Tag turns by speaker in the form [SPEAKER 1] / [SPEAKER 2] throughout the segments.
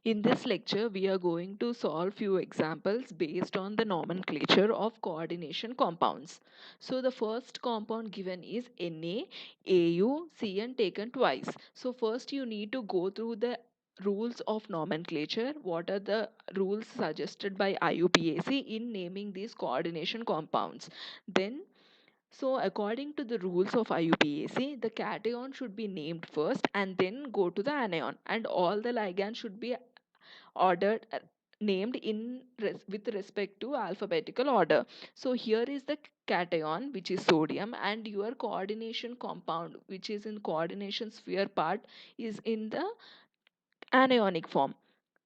[SPEAKER 1] In this lecture, we are going to solve few examples based on the nomenclature of coordination compounds. So the first compound given is NaAuCN taken twice. So first you need to go through the rules of nomenclature. What are the rules suggested by IUPAC in naming these coordination compounds? Then according to the rules of IUPAC, the cation should be named first and then go to the anion, and all the ligands should be ordered named with respect to alphabetical order. So here is the cation, which is sodium, and your coordination compound, which is in coordination sphere part, is in the anionic form.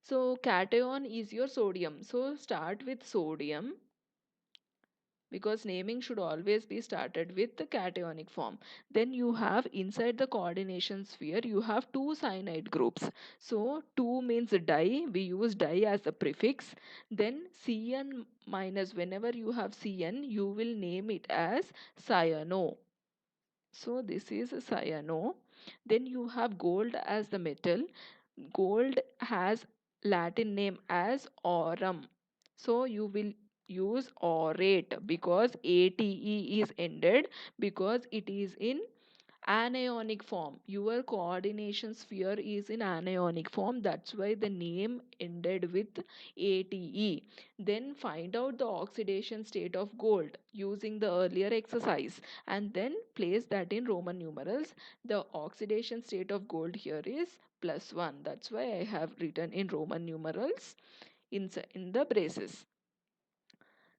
[SPEAKER 1] So cation is your sodium. So start with sodium, because naming should always be started with the cationic form. Then you have inside the coordination sphere, you have two cyanide groups. So 2 means di, we use di as a prefix. Then Cn minus, whenever you have Cn, you will name it as cyano. So this is cyano. Then you have gold as the metal. Gold has Latin name as aurum. So you will use aurate, because ate is ended, because it is in anionic form. Your coordination sphere is in anionic form, that's why the name ended with ate. Then find out the oxidation state of gold using the earlier exercise, and then place that in Roman numerals. The oxidation state of gold here is +1, that's why I have written in Roman numerals in the braces.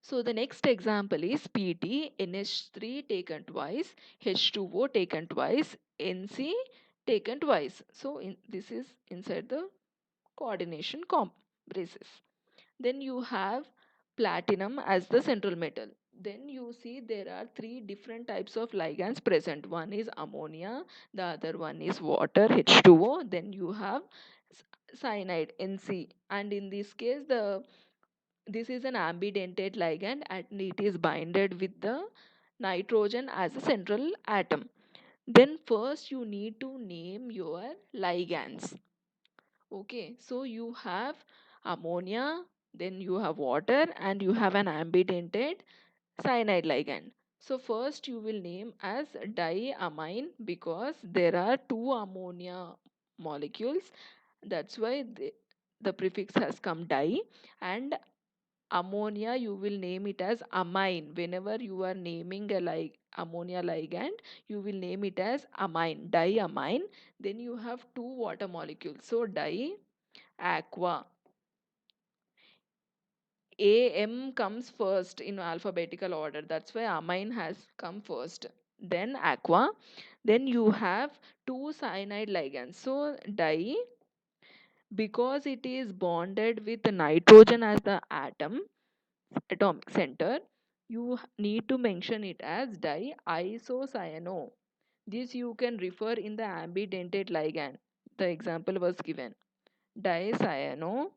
[SPEAKER 1] So the next example is PT, NH3 taken twice, H2O taken twice, NC taken twice. So this is inside the coordination braces. Then you have platinum as the central metal. Then you see there are three different types of ligands present. One is ammonia, the other one is water, H2O. Then you have cyanide, NC. And in this case, this is an ambidentate ligand and it is binded with the nitrogen as a central atom. Then first you need to name your ligands. Okay, so you have ammonia, then you have water, and you have an ambidentate cyanide ligand. So first you will name as diamine, because there are two ammonia molecules. That's why the prefix has come di. And ammonia, you will name it as amine. Whenever you are naming a ammonia ligand, you will name it as amine, diamine. Then you have two water molecules, so di aqua. Am comes first in alphabetical order, that's why amine has come first, then aqua. Then you have two cyanide ligands, so di, because it is bonded with nitrogen as the atomic center, you need to mention it as diisocyano. This you can refer in the ambidentate ligand. The example was given. Dicyano.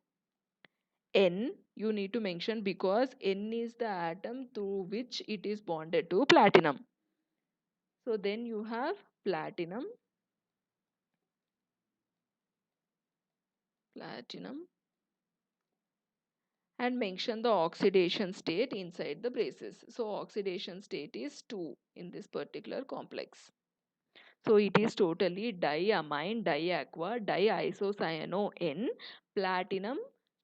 [SPEAKER 1] N you need to mention, because N is the atom through which it is bonded to platinum. So then you have platinum, and mention the oxidation state inside the braces. So oxidation state is 2 in this particular complex. So it is totally diamine, diaqua, diisocyano N, platinum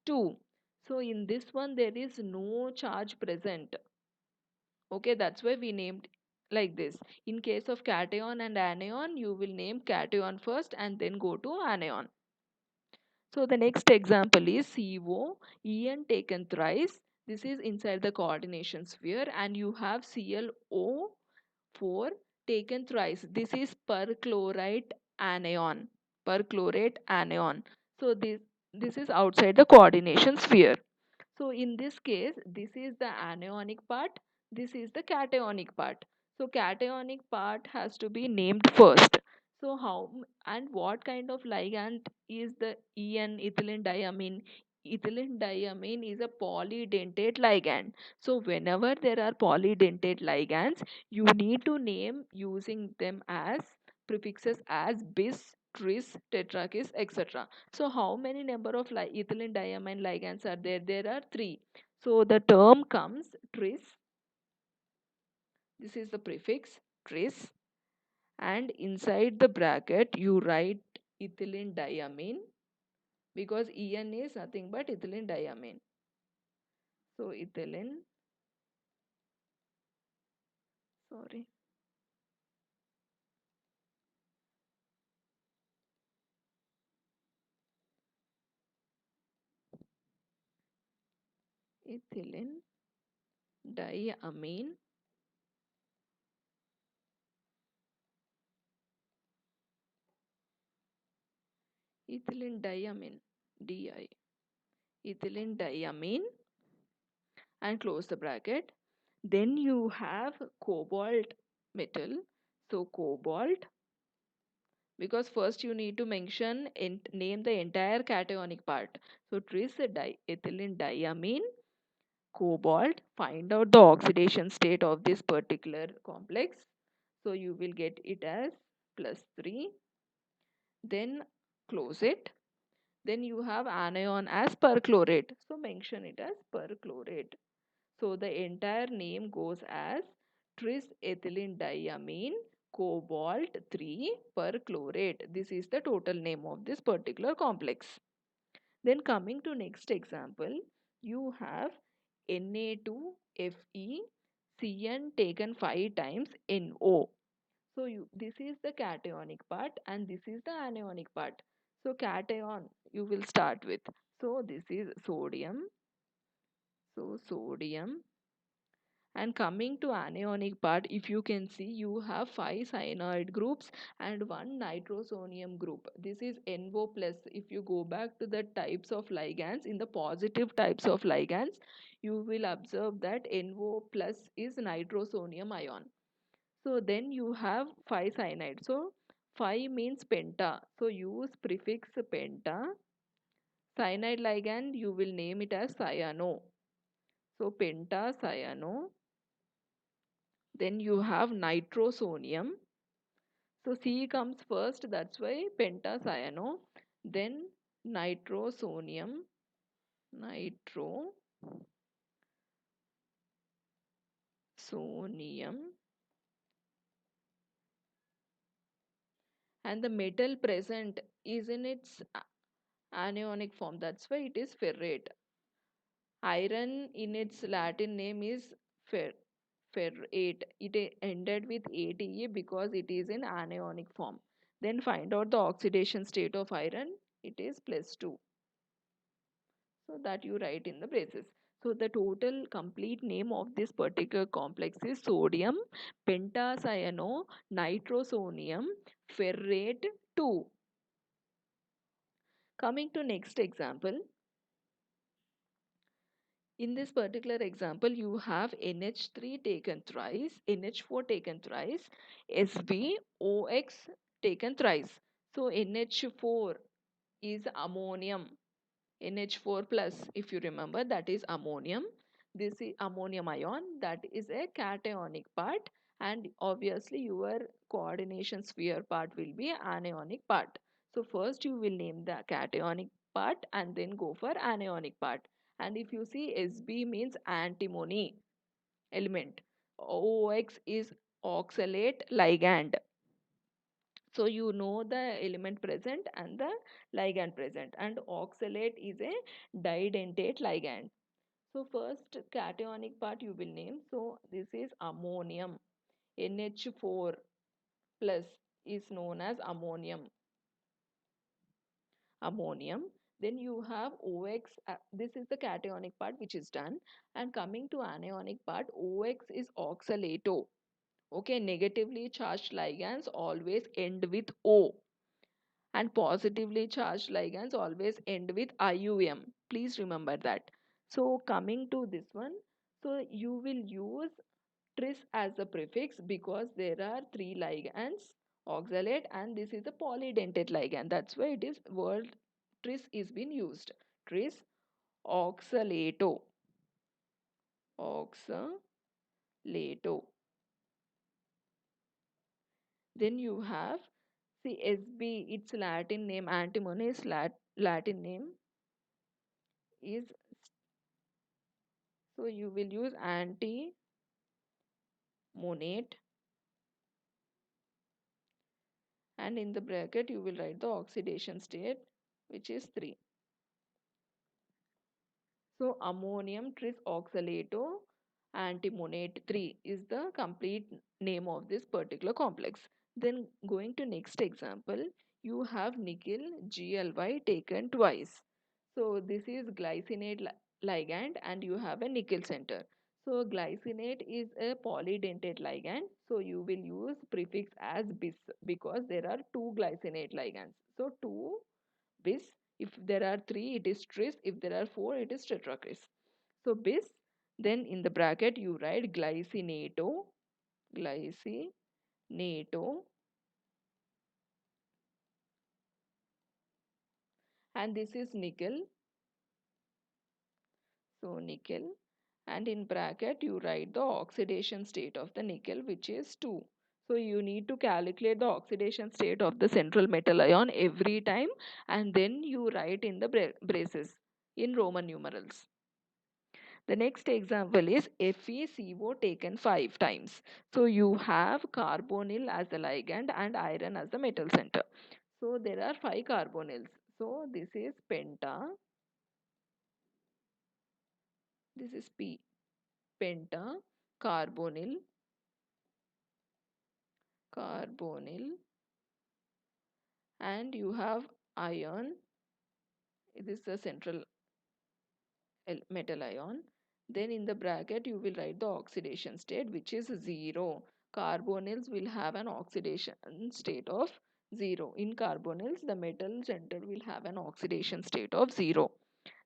[SPEAKER 1] 2. So in this one there is no charge present. Okay, that's why we named like this. In case of cation and anion, you will name cation first and then go to anion. So the next example is CO, En taken thrice. This is inside the coordination sphere, and you have ClO4 taken thrice. This is perchlorate anion. Perchlorate anion. So this is outside the coordination sphere. So in this case, this is the anionic part, this is the cationic part. So cationic part has to be named first. So and what kind of ligand is the en ethylene diamine? Ethylene diamine is a polydentate ligand. So whenever there are polydentate ligands, you need to name using them as prefixes as bis tris, tetrakis, etc. So how many number of ethylene diamine ligands are there? There are three. So the term comes tris. This is the prefix tris, and inside the bracket you write ethylene diamine, because En is nothing but ethylene diamine. So ethylene, sorry, ethylene diamine, ethylene diamine, Di, ethylene diamine, and close the bracket. Then you have cobalt metal. So cobalt, because first you need to mention and name the entire cationic part. So tris ethylene diamine, cobalt. Find out the oxidation state of this particular complex. So you will get it as +3. Then close it. Then you have anion as perchlorate. So mention it as perchlorate. So the entire name goes as tris ethylene diamine cobalt 3 perchlorate. This is the total name of this particular complex. Then coming to next example, you have Na2Fe Cn taken 5 times NO. So this is the cationic part and this is the anionic part. So cation you will start with. So this is sodium. So sodium. And coming to anionic part, if you can see, you have 5 cyanide groups and 1 nitrosonium group. This is NO plus. If you go back to the types of ligands, in the positive types of ligands, you will observe that NO plus is nitrosonium ion. So then you have 5 cyanide. So 5 means penta. So use prefix penta. Cyanide ligand, you will name it as cyano. So pentacyano. Then you have nitrosonium. So C comes first, that's why pentacyano. Then nitrosonium, nitrosonium, and the metal present is in its anionic form. That's why it is ferrate. Iron in its Latin name is ferrate. It ended with ate because it is in anionic form. Then find out the oxidation state of iron. It is +2. So that you write in the braces. So the total complete name of this particular complex is sodium pentacyano nitrosonium ferrate 2. Coming to next example. In this particular example, you have NH3 taken thrice, NH4 taken thrice, SbOx taken thrice. So NH4 is ammonium, NH4 plus, if you remember, that is ammonium. This is ammonium ion, that is a cationic part, and obviously your coordination sphere part will be anionic part. So first you will name the cationic part and then go for anionic part. And if you see, Sb means antimony element, OX is oxalate ligand. So you know the element present and the ligand present, and oxalate is a didentate ligand. So first cationic part you will name. So this is ammonium. NH4 plus is known as ammonium. Ammonium. Then you have OX. This is the cationic part which is done. And coming to anionic part, OX is oxalato. Okay, negatively charged ligands always end with O, and positively charged ligands always end with IUM. Please remember that. So coming to this one, so you will use tris as a prefix because there are 3 ligands, oxalate, and this is a polydentate ligand. That's why it is word tris is being used. Tris oxalato, oxalato. Then you have See, SB, its Latin name, antimony is Latin name is, so you will use antimonate, and in the bracket you will write the oxidation state, which is 3. So ammonium trisoxalato antimonate 3 is the complete name of this particular complex. Then going to next example, you have nickel GLY taken twice. So this is glycinate ligand and you have a nickel center. So glycinate is a polydentate ligand. So you will use prefix as bis because there are two glycinate ligands. So 2 bis. If there are 3, it is tris. If there are 4, it is tetrakris. So bis, then in the bracket you write glycinato, glycinato, and this is nickel. So nickel, and in bracket you write the oxidation state of the nickel, which is 2. So you need to calculate the oxidation state of the central metal ion every time, and then you write in the braces in Roman numerals. The next example is FeCO taken 5 times. So you have carbonyl as the ligand and iron as the metal center. So there are 5 carbonyls. So this is penta, this is P, penta, carbonyl, carbonyl, and you have iron. This is the central metal ion. Then in the bracket you will write the oxidation state, which is 0. Carbonyls will have an oxidation state of 0. In carbonyls the metal center will have an oxidation state of 0.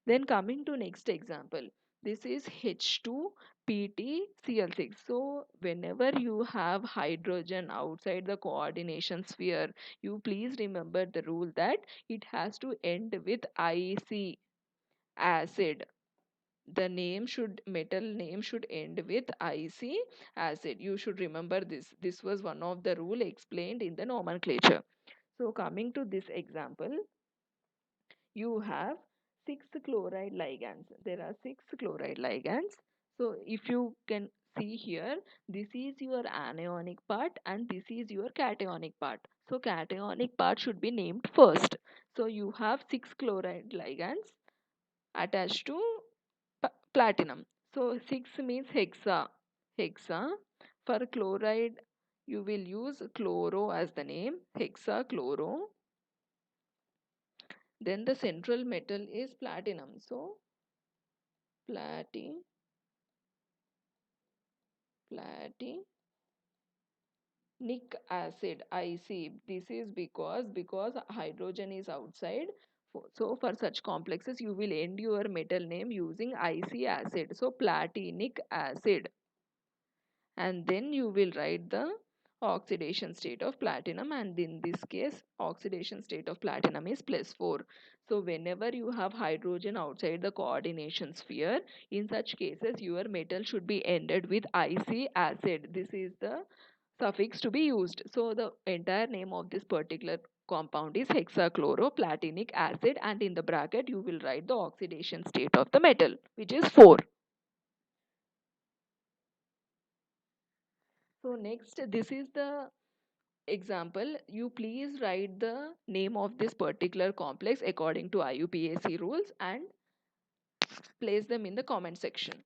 [SPEAKER 1] Then coming to next example, this is H2PtCl6. So whenever you have hydrogen outside the coordination sphere, you please remember the rule that it has to end with IC, acid. The metal name should end with IC, acid. You should remember this was one of the rule explained in the nomenclature. So coming to this example, you have 6 chloride ligands. There are 6 chloride ligands. So if you can see here, this is your anionic part and this is your cationic part. So cationic part should be named first. So you have 6 chloride ligands attached to platinum. So 6 means hexa. Hexa. For chloride, you will use chloro as the name. Hexa chloro. Then the central metal is platinum. So platinic acid, IC. This is because hydrogen is outside. So for such complexes, you will end your metal name using IC acid. So platinic acid. And then you will write the oxidation state of platinum, and in this case oxidation state of platinum is +4. So whenever you have hydrogen outside the coordination sphere, in such cases your metal should be ended with IC acid. This is the suffix to be used. So the entire name of this particular compound is hexachloroplatinic acid, and in the bracket you will write the oxidation state of the metal, which is 4. So next, this is the example. You please write the name of this particular complex according to IUPAC rules and place them in the comment section.